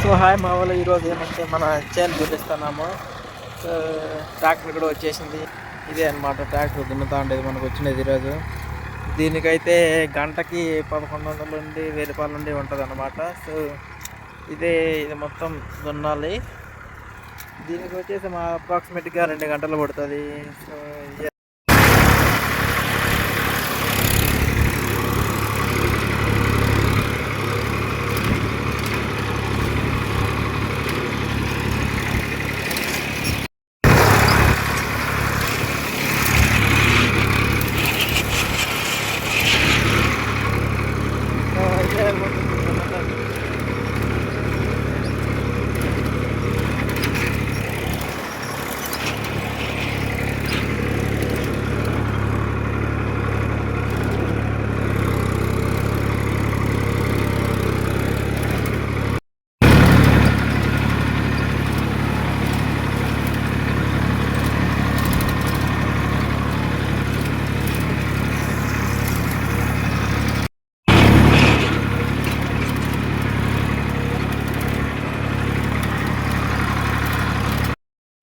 So hi మా వాళ్ళు ఈరోజు ఏమంటే మన చేను దున్నిస్తున్నాము. సో ట్రాక్టర్ కూడా వచ్చేసింది. ఇదే అనమాట ట్రాక్టర్ దున్నుతా ఉండేది మనకు వచ్చినది ఈరోజు. దీనికైతే గంటకి 1100 నుండి 1000 రూపాయల నుండి ఉంటుంది అనమాట. సో ఇది మొత్తం దున్నాలి. దీనికి వచ్చేసి మా అప్రాక్సిమేట్గా 2 గంటలు పడుతుంది. సో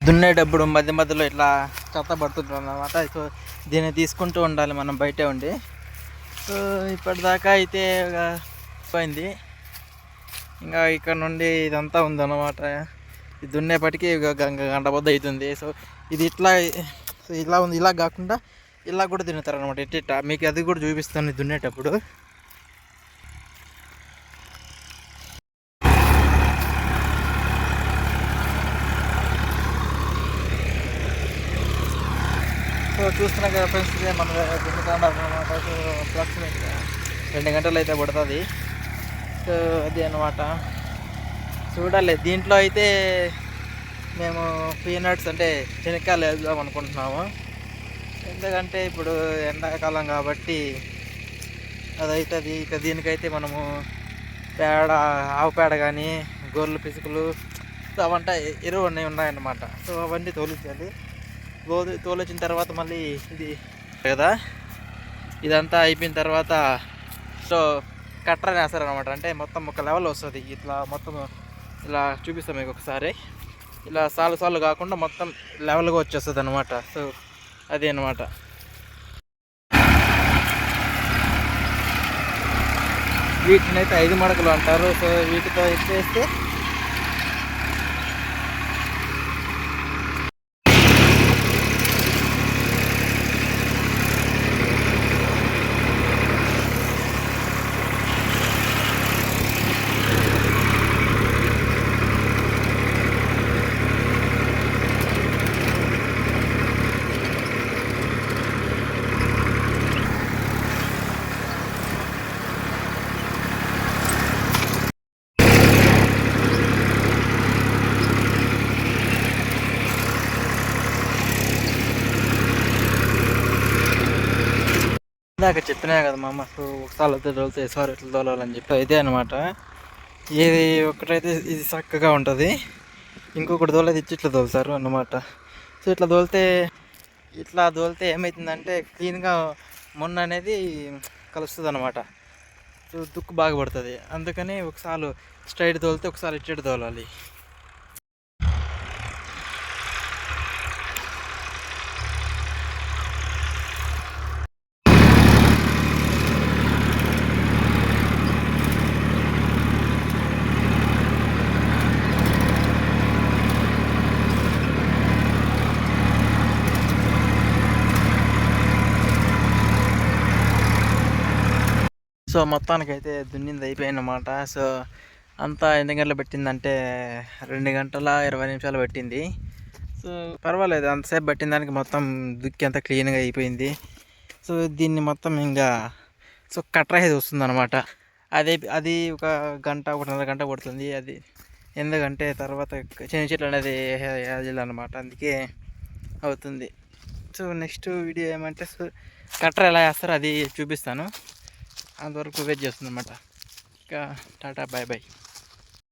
దున్నేటప్పుడు మధ్య మధ్యలో ఇట్లా చెత్త పడుతుంది అన్నమాట. సో దీన్ని తీసుకుంటూ ఉండాలి మనం బయటే ఉండి. సో ఇప్పటిదాకా అయితే పోయింది. ఇంకా ఇక్కడ నుండి ఇదంతా ఉందన్నమాట. ఇది దున్నేపటికి గంట బొద్ద అవుతుంది. సో ఇది ఇలా ఉంది. ఇలా కాకుండా ఇలా కూడా దున్నుతారు అనమాట. ఇట్లా మీకు అది కూడా చూపిస్తాను దున్నేటప్పుడు. సో చూస్తున్నా కదా ఫ్రెండ్స్, ఇదే మన దున్నుతాండారు అనమాట. సో అప్రాక్సిమేట్గా 2 గంటలు అయితే పడుతుంది. సో అది అనమాట. చూడాలి. దీంట్లో అయితే మేము పీనట్స్ అంటే శనక్కాయలు వేద్దాం అనుకుంటున్నాము. ఎందుకంటే ఇప్పుడు ఎండాకాలం కాబట్టి అదైతుంది. ఇక దీనికైతే మనము పేడ, ఆవు పేడ కానీ గొర్రెలు పిసుకులు అవంటే ఎరువు అన్నీ ఉన్నాయన్నమాట. సో అవన్నీ తోలించాలి. తోలొచ్చిన తర్వాత మళ్ళీ ఇది కదా, ఇదంతా అయిపోయిన తర్వాత సో కట్టర్ వేస్తారనమాట. అంటే మొత్తం ఒక లెవెల్ వస్తుంది. ఇట్లా మొత్తం ఇలా చూపిస్తాం మీకు ఒకసారి. ఇలా సాలు కాకుండా మొత్తం లెవెల్గా వచ్చేస్తుంది అనమాట. సో అదే అనమాట. వీటిని అయితే 5 మడకలు అంటారు. సో వీటితో ఎత్తేస్తే ఇందాక చెప్పినా కదా మా అమ్మ. సో ఒకసారి తోలితే సార్ ఇట్లా తోలాలని చెప్పి అయితే అనమాట. ఇది ఒకటైతే ఇది చక్కగా ఉంటుంది. ఇంకొకటి తోలేది ఇట్లా తోలుతారు అన్నమాట. సో ఇట్లా తోలితే ఏమవుతుందంటే క్లీన్గా మొన్న అనేది కలుస్తుంది అనమాట. సో దుక్కు బాగా పడుతుంది. అందుకని ఒకసారి స్ట్రైట్ తోలితే ఒకసారి ఇటు తోలాలి. సో మొత్తానికైతే దున్నింది అయిపోయిందన్నమాట. సో అంతా ఎన్ని గంటలు పెట్టిందంటే 2 గంటల 20 నిమిషాలు పట్టింది. సో పర్వాలేదు, అంతసేపు పట్టిన దానికి మొత్తం దుక్కి అంతా క్లీన్గా అయిపోయింది. సో దీన్ని మొత్తం ఇంకా సో కట్ర అనేది వస్తుంది అనమాట. అది ఒక గంట 1.5 గంట పడుతుంది. అది ఎందుకంటే తర్వాత చిన్న చెట్లు అనేది అనమాట, అందుకే అవుతుంది. సో నెక్స్ట్ వీడియో ఏమంటే సో కట్ర ఎలా వేస్తారో అది చూపిస్తాను. అంతవరకు వెయిట్ చేస్తుంది అనమాట. ఇంకా టాటా, బాయ్ బాయ్.